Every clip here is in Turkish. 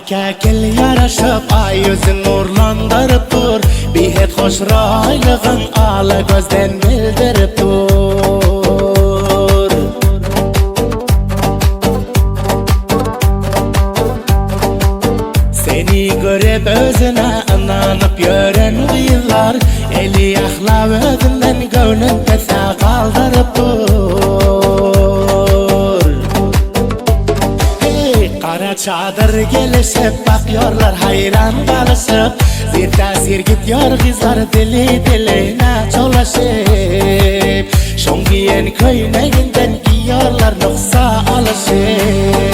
Kekil yarışıp ay yüzün nurlandırıp dur. Bir het hoş raylığın ala gözden bildirip dur. Seni görüp özüne inanıp yören yıllar, eli yaklav özünden gönlün pese kaldırıp dur. Hey, kara çadır gelişip bakıyorlar hayran kalışıp, zirde zirgit yor kızlar dili diline çolaşıp, şon giyen köyneğinden giyiyorlar noksa alışıp.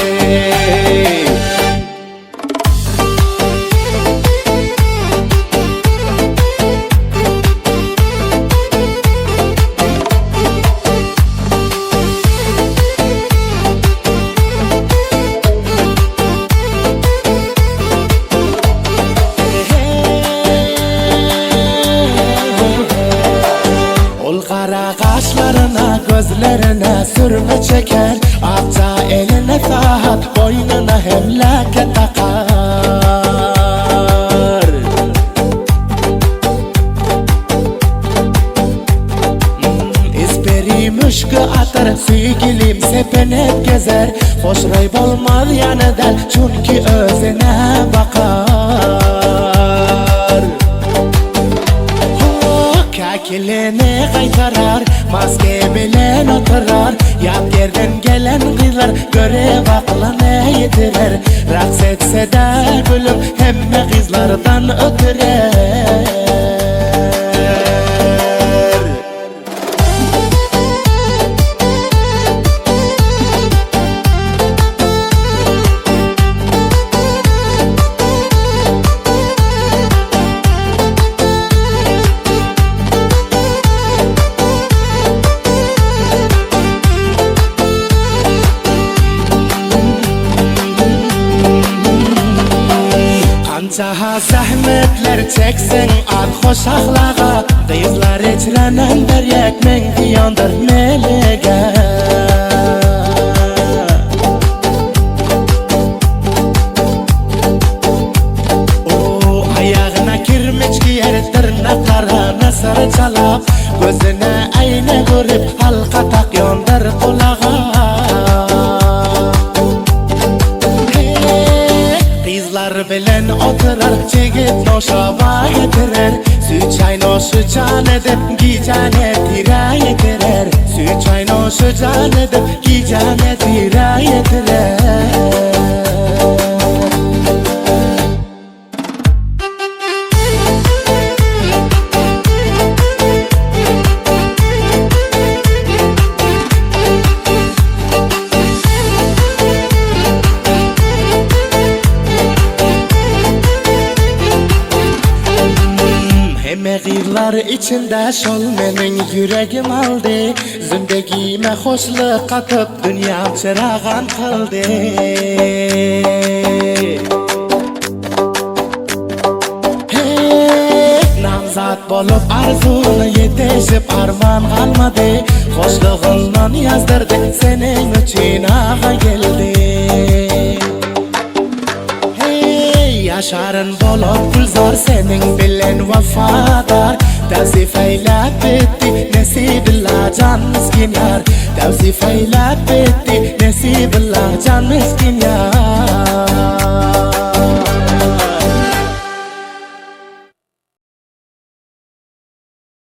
Kara kaşlarına gözlerine sürme çeker, akça eline saat boynuna hemleke takar. İsperi müşkü atar sevgilim sepenet gezer, hoş rayb olmaz yanıdan çünkü özüne bakar. Kekilini kaytarar, maske bilen oturar, yap yerden gelen kızlar görev aklına yitirer. Raks etse de gülüm hemme kızlardan ötürer. Canha zahmetler çeksin at hoş ahlağa, kızlar içlenen deryek men diyandır melege. O ayağına kirmeç giyer tırnaklarına sarı çalap, gözüne ayna görüp halka tak yondur kulağa. Kızlar bilen oturar, çekip noşaba getirer, süt çay noşu can edip gicane tira yetirer, süt çay noşu can edip gicane tira yetirer. Mağirlar içinde şol menin yüreğim aldı, zindegime hoşluk katıp dünyam çırağan kıldı. Hey, namzat bolup arzunu yetişip arman kalmadı, hoşluğundan yazdırdı senin için ağa geldi. Yaşarın bolup gülzar senin bilen vefadar, tevzif eylep bitti nesibilla can miskin yar, tevzif eylep bitti